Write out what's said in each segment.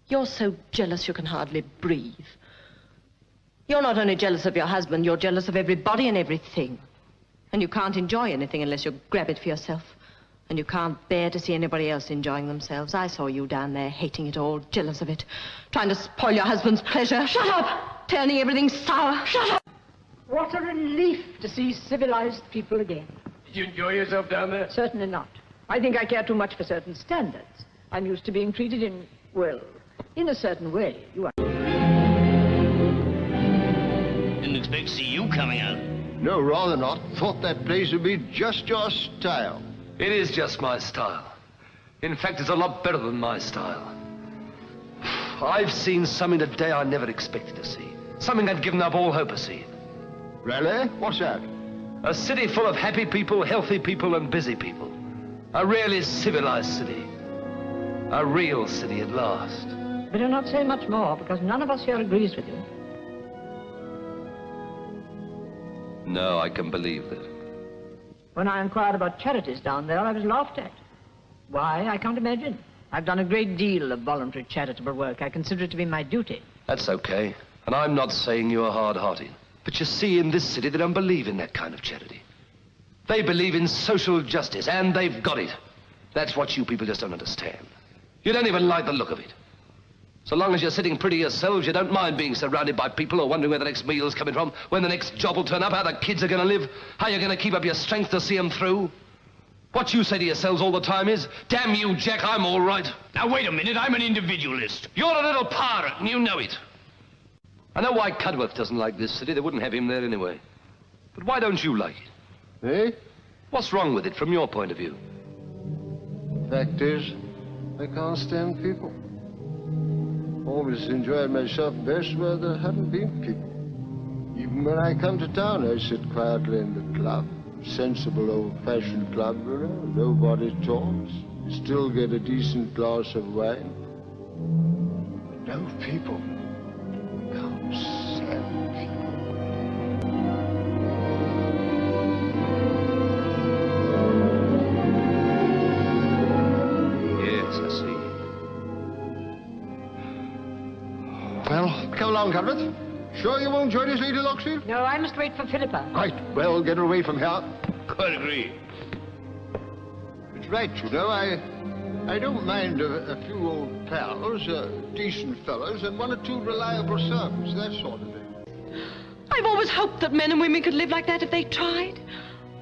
You're so jealous you can hardly breathe. You're not only jealous of your husband, you're jealous of everybody and everything. And you can't enjoy anything unless you grab it for yourself. And you can't bear to see anybody else enjoying themselves. I saw you down there, hating it all, jealous of it, trying to spoil your husband's pleasure. Shut up! Turning everything sour. Shut up! What a relief to see civilized people again. Did you enjoy yourself down there? Certainly not. I think I care too much for certain standards. I'm used to being treated in, well, in a certain way. You are. Didn't expect to see you coming out. No, rather not. Thought that place would be just your style. It is just my style. In fact, it's a lot better than my style. I've seen something today I never expected to see. Something I'd given up all hope of seeing. Really? What's that? A city full of happy people, healthy people, and busy people. A really civilized city. A real city at last. Better not say much more, because none of us here agrees with you. No, I can believe that. When I inquired about charities down there, I was laughed at. Why, I can't imagine. I've done a great deal of voluntary charitable work. I consider it to be my duty. That's okay. And I'm not saying you're hard-hearted. But you see, in this city, they don't believe in that kind of charity. They believe in social justice, and they've got it. That's what you people just don't understand. You don't even like the look of it. So long as you're sitting pretty yourselves, you don't mind being surrounded by people or wondering where the next meal's coming from, when the next job will turn up, how the kids are going to live, how you're going to keep up your strength to see them through. What you say to yourselves all the time is, damn you, Jack, I'm all right. Now, wait a minute, I'm an individualist. You're a little pirate, and you know it. I know why Cudworth doesn't like this city. They wouldn't have him there anyway. But why don't you like it? Eh? What's wrong with it from your point of view? Fact is, I can't stand people. Always enjoyed myself best where there haven't been people. Even when I come to town, I sit quietly in the club. Sensible, old-fashioned club, you know. Nobody talks. You still get a decent glass of wine. But no people. Can't stand people. Yes, I see. Well, come along, Cudworth. Sure you won't join us, Lady Loxfield? No, I must wait for Philippa. Right. Well, get her away from here. Quite agree. It's right, you know. I don't mind a few old pals, decent fellows, and one or two reliable servants, that sort of thing. I've always hoped that men and women could live like that if they tried.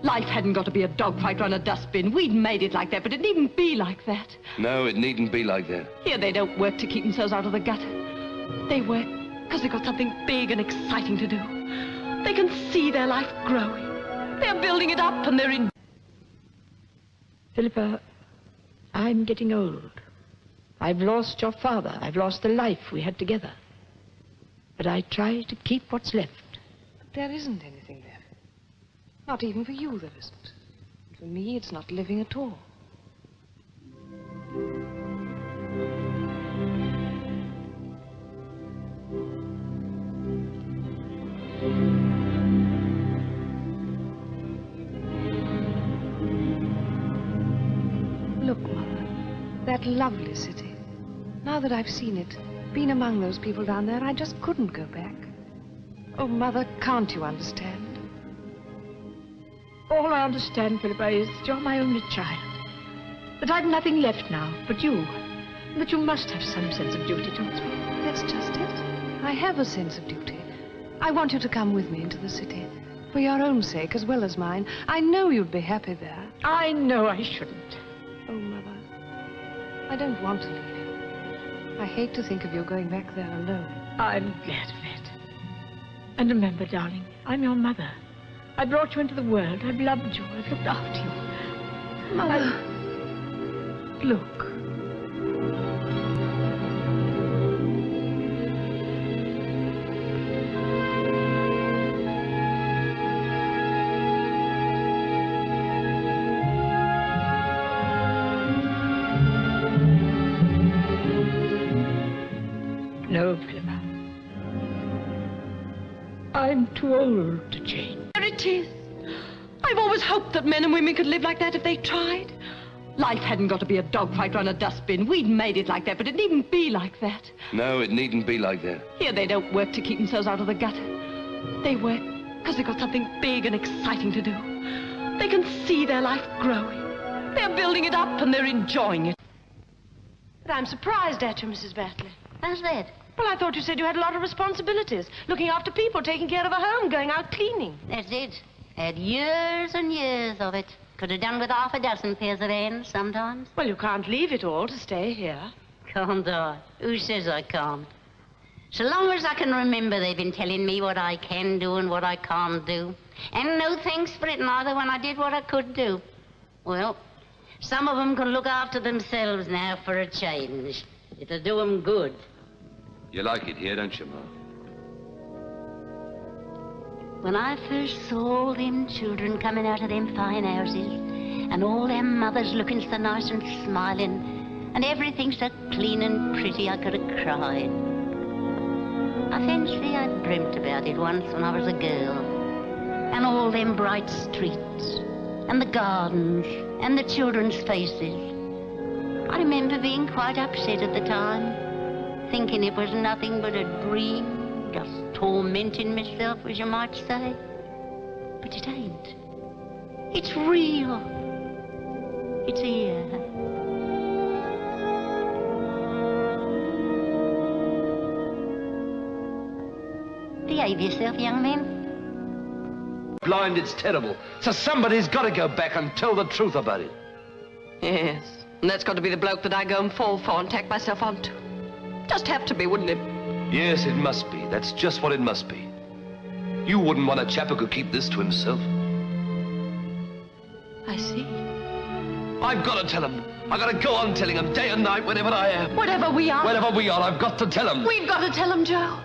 Life hadn't got to be a dogfight round a dustbin. We'd made it like that, but it needn't be like that. No, it needn't be like that. Here they don't work to keep themselves out of the gutter. They work because they've got something big and exciting to do. They can see their life growing. They're building it up and they're in... Philippa, I'm getting old. I've lost your father. I've lost the life we had together. But I try to keep what's left. But there isn't anything left. Not even for you there isn't. And for me, it's not living at all. Look, Mother, that lovely city. Now that I've seen it, been among those people down there, I just couldn't go back. Oh, Mother, can't you understand? All I understand, Philippa, is that you're my only child. That I've nothing left now but you. And that you must have some sense of duty towards me. That's just it. I have a sense of duty. I want you to come with me into the city. For your own sake as well as mine. I know you'd be happy there. I know I shouldn't. Oh, Mother, I don't want to leave you. I hate to think of you going back there alone. I'm glad of it. And remember, darling, I'm your mother. I brought you into the world. I've loved you. I've looked after you. Mother. Look. No, Philippa. I'm too old to change. There it is. I've always hoped that men and women could live like that if they tried. Life hadn't got to be a dogfight around a dustbin. We'd made it like that, but it needn't be like that. No, it needn't be like that. Here they don't work to keep themselves out of the gutter. They work because they've got something big and exciting to do. They can see their life growing. They're building it up and they're enjoying it. But I'm surprised at you, Mrs. Batley. How's that? Well, I thought you said you had a lot of responsibilities. Looking after people, taking care of a home, going out cleaning. That's it. Had years and years of it. Could have done with half a dozen pairs of hands sometimes. Well, you can't leave it all to stay here. Can't I? Who says I can't? So long as I can remember, they've been telling me what I can do and what I can't do. And no thanks for it neither when I did what I could do. Well, some of them can look after themselves now for a change. It'll do them good. You like it here, don't you, Ma? When I first saw all them children coming out of them fine houses, and all them mothers looking so nice and smiling, and everything so clean and pretty, I could have cried. I fancy I dreamt about it once when I was a girl, and all them bright streets, and the gardens, and the children's faces. I remember being quite upset at the time, thinking it was nothing but a dream. Just tormenting myself, as you might say. But it ain't. It's real. It's here. Behave yourself, young man. Blind, it's terrible. So somebody's got to go back and tell the truth about it. Yes, and that's got to be the bloke that I go and fall for and tack myself onto. Just have to be, wouldn't it? Yes, it must be. That's just what it must be. You wouldn't want a chap who could keep this to himself. I see. I've got to tell him. I've got to go on telling him day and night, wherever I am. Whatever we are. Wherever we are, I've got to tell him. We've got to tell him, Joe.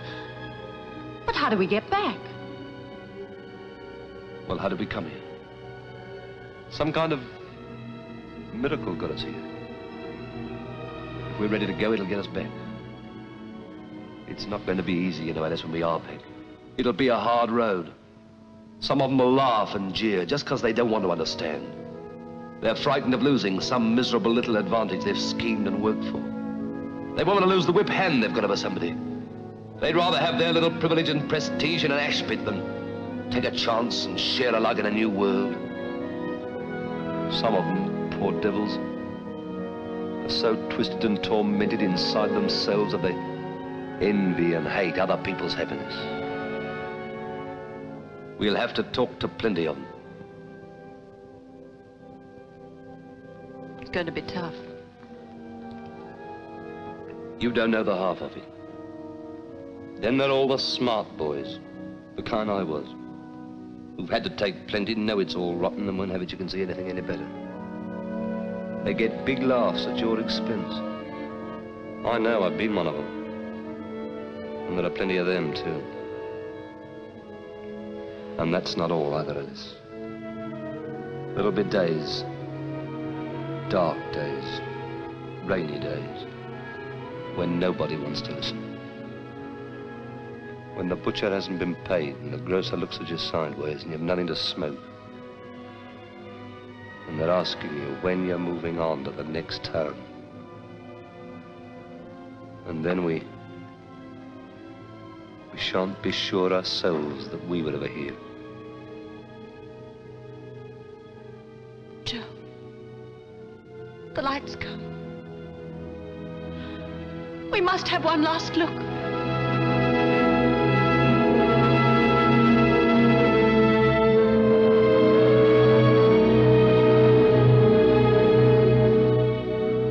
But how do we get back? Well, how did we come here? Some kind of miracle got us here. If we're ready to go, it'll get us back. It's not going to be easy, you know, unless when we are back. It'll be a hard road. Some of them will laugh and jeer just because they don't want to understand. They're frightened of losing some miserable little advantage they've schemed and worked for. They won't want to lose the whip hand they've got over somebody. They'd rather have their little privilege and prestige in an ash pit than take a chance and share alike in a new world. Some of them, poor devils, are so twisted and tormented inside themselves that they envy and hate other people's happiness. We'll have to talk to plenty of them. It's going to be tough. You don't know the half of it. Then there are all the smart boys, the kind I was, who've had to take plenty and know it's all rotten and won't have it you can see anything any better. They get big laughs at your expense. I know, I've been one of them. And there are plenty of them, too. And that's not all either, Alice. There'll be days, dark days, rainy days, when nobody wants to listen. When the butcher hasn't been paid and the grocer looks at you sideways and you've nothing to smoke. And they're asking you when you're moving on to the next town. And then we shan't be sure ourselves that we were ever here. Joe, the light's come. We must have one last look.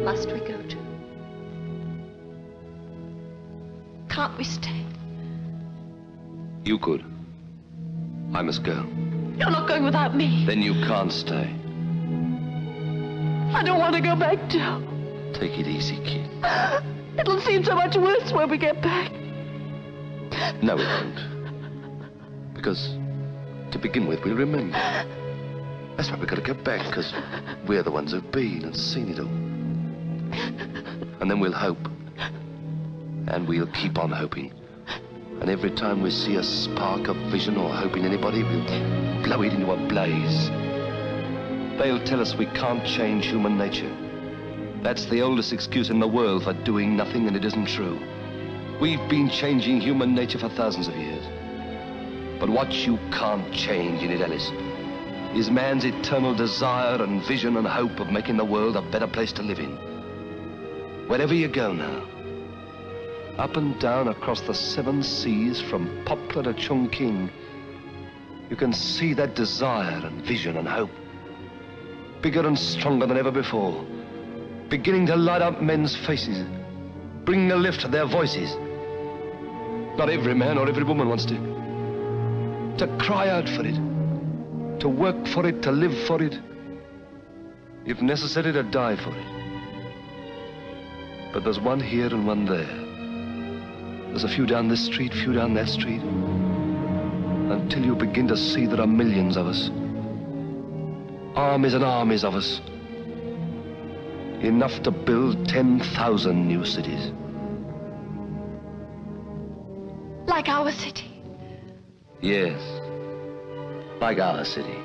Must we go, Joe? Can't we stay? You could. I must go. You're not going without me. Then you can't stay. I don't want to go back, Joe. Take it easy, kid. It'll seem so much worse when we get back. No, it won't. Because, to begin with, we'll remember. That's why we've got to go back, because we're the ones who've been and seen it all. And then we'll hope. And we'll keep on hoping. And every time we see a spark of vision or hope in anybody, we'll blow it into a blaze. They'll tell us we can't change human nature. That's the oldest excuse in the world for doing nothing, and it isn't true. We've been changing human nature for thousands of years. But what you can't change in it, Alice, is man's eternal desire and vision and hope of making the world a better place to live in. Wherever you go now, up and down across the 7 seas from Poplar to Chongqing, you can see that desire and vision and hope, bigger and stronger than ever before, beginning to light up men's faces, bringing a lift to their voices. Not every man or every woman wants to cry out for it, to work for it, to live for it, if necessary, to die for it. But there's one here and one there. There's a few down this street, few down that street, until you begin to see there are millions of us. Armies and armies of us. Enough to build 10,000 new cities. Like our city. Yes, like our city.